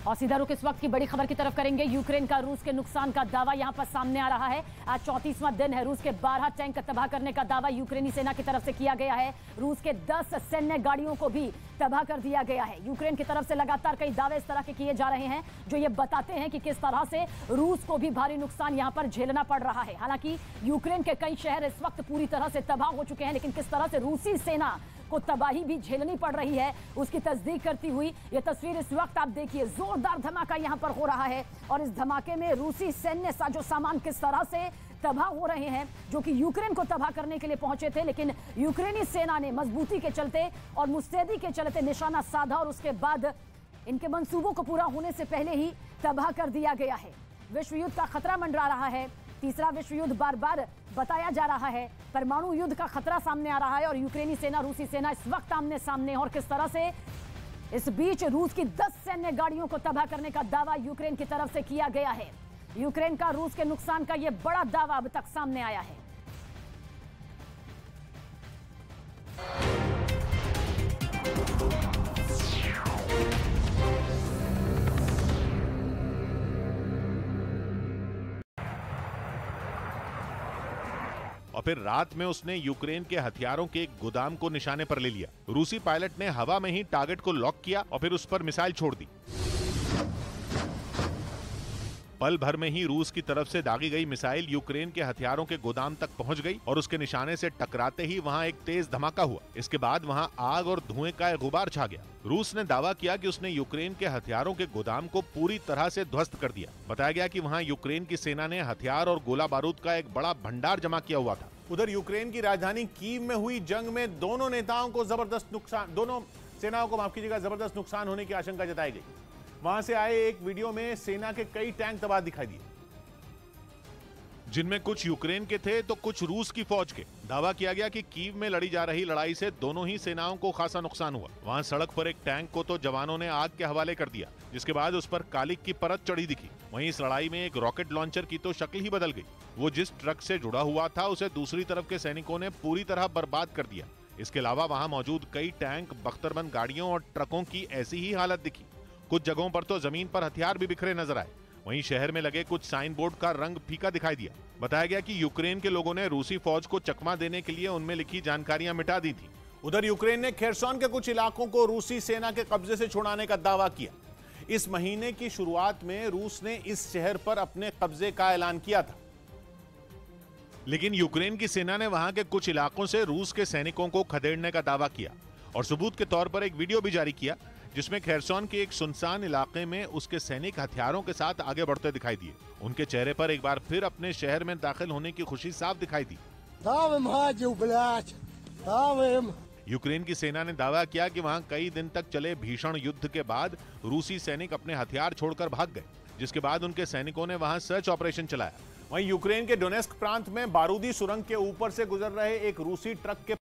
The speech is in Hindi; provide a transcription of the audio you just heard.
और सीधा रुख इस वक्त की बड़ी खबर की तरफ करेंगे। यूक्रेन का रूस के नुकसान का दावा यहां पर सामने आ रहा है। आज 34वां दिन है। रूस के 12 टैंक तबाह करने का दावा यूक्रेनी सेना की तरफ से किया गया है। रूस के 10 सैन्य गाड़ियों को भी तबाह कर दिया गया है। यूक्रेन की तरफ से लगातार कई दावे इस तरह के किए जा रहे हैं जो ये बताते हैं कि किस तरह से रूस को भी भारी नुकसान यहां पर झेलना पड़ रहा है। हालांकि यूक्रेन के कई शहर इस वक्त पूरी तरह से तबाह हो चुके हैं, लेकिन किस तरह से रूसी सेना को तबाही भी झेलनी पड़ रही है उसकी तस्दीक करती हुई ये तस्वीर इस वक्त आप देखिए। जोरदार धमाका यहां पर हो रहा है और इस धमाके में रूसी सैन्य साजो सामान किस तरह से तबाह हो रहे हैं जो कि यूक्रेन को तबाह करने के लिए पहुंचे थे, लेकिन यूक्रेनी सेना ने मजबूती के चलते और मुस्तैदी के चलते निशाना साधा और उसके बाद इनके मंसूबों को पूरा होने से पहले ही तबाह कर दिया गया है। विश्व युद्ध का खतरा मंडरा रहा है। तीसरा विश्व युद्ध बार बार बताया जा रहा है। परमाणु युद्ध का खतरा सामने आ रहा है और यूक्रेनी सेना रूसी सेना इस वक्त आमने सामने। और किस तरह से इस बीच रूस की 10 सैन्य गाड़ियों को तबाह करने का दावा यूक्रेन की तरफ से किया गया है। यूक्रेन का रूस के नुकसान का यह बड़ा दावा अब तक सामने आया है। और फिर रात में उसने यूक्रेन के हथियारों के एक गोदाम को निशाने पर ले लिया। रूसी पायलट ने हवा में ही टारगेट को लॉक किया और फिर उस पर मिसाइल छोड़ दी। पल भर में ही रूस की तरफ से दागी गई मिसाइल यूक्रेन के हथियारों के गोदाम तक पहुंच गई और उसके निशाने से टकराते ही वहां एक तेज धमाका हुआ। इसके बाद वहां आग और धुएं का एक गुबार छा गया। रूस ने दावा किया कि उसने यूक्रेन के हथियारों के गोदाम को पूरी तरह से ध्वस्त कर दिया। बताया गया कि वहां यूक्रेन की सेना ने हथियार और गोला बारूद का एक बड़ा भंडार जमा किया हुआ था। उधर यूक्रेन की राजधानी कीव में हुई जंग में दोनों सेनाओं को जबरदस्त नुकसान होने की आशंका जताई गई। वहां से आए एक वीडियो में सेना के कई टैंक तबाह दिखाई दिए, जिनमें कुछ यूक्रेन के थे तो कुछ रूस की फौज के। दावा किया गया कि कीव में लड़ी जा रही लड़ाई से दोनों ही सेनाओं को खासा नुकसान हुआ। वहां सड़क पर एक टैंक को तो जवानों ने आग के हवाले कर दिया, जिसके बाद उस पर कालिक की परत चढ़ी दिखी। वहीं इस लड़ाई में एक रॉकेट लॉन्चर की तो शक्ल ही बदल गई। वो जिस ट्रक से जुड़ा हुआ था उसे दूसरी तरफ के सैनिकों ने पूरी तरह बर्बाद कर दिया। इसके अलावा वहां मौजूद कई टैंक, बख्तरबंद गाड़ियों और ट्रकों की ऐसी ही हालत दिखी। कुछ जगहों पर तो जमीन पर हथियार भी बिखरे नजर आए। वहीं शहर में लगे कुछ साइन बोर्ड का रंग फीका दिखाई दिया। बताया गया कि यूक्रेन के लोगों ने रूसी फौज को चकमा देने के लिए उनमें लिखी जानकारियां मिटा दी थी। उधर यूक्रेन ने खेरसोन के कुछ इलाकों को रूसी सेना के कब्जे से छुड़ाने का दावा किया। इस महीने की शुरुआत में रूस ने इस शहर पर अपने कब्जे का ऐलान किया था, लेकिन यूक्रेन की सेना ने वहां के कुछ इलाकों से रूस के सैनिकों को खदेड़ने का दावा किया और सबूत के तौर पर एक वीडियो भी जारी किया जिसमें खेरसोन के एक सुनसान इलाके में उसके सैनिक हथियारों के साथ आगे बढ़ते दिखाई दिए। उनके चेहरे पर एक बार फिर अपने शहर में दाखिल होने की खुशी साफ दिखाई दी। यूक्रेन की सेना ने दावा किया कि वहां कई दिन तक चले भीषण युद्ध के बाद रूसी सैनिक अपने हथियार छोड़कर भाग गए, जिसके बाद उनके सैनिकों ने वहां सर्च ऑपरेशन चलाया। वहीं यूक्रेन के डोनेस्क प्रांत में बारूदी सुरंग के ऊपर से गुजर रहे एक रूसी ट्रक के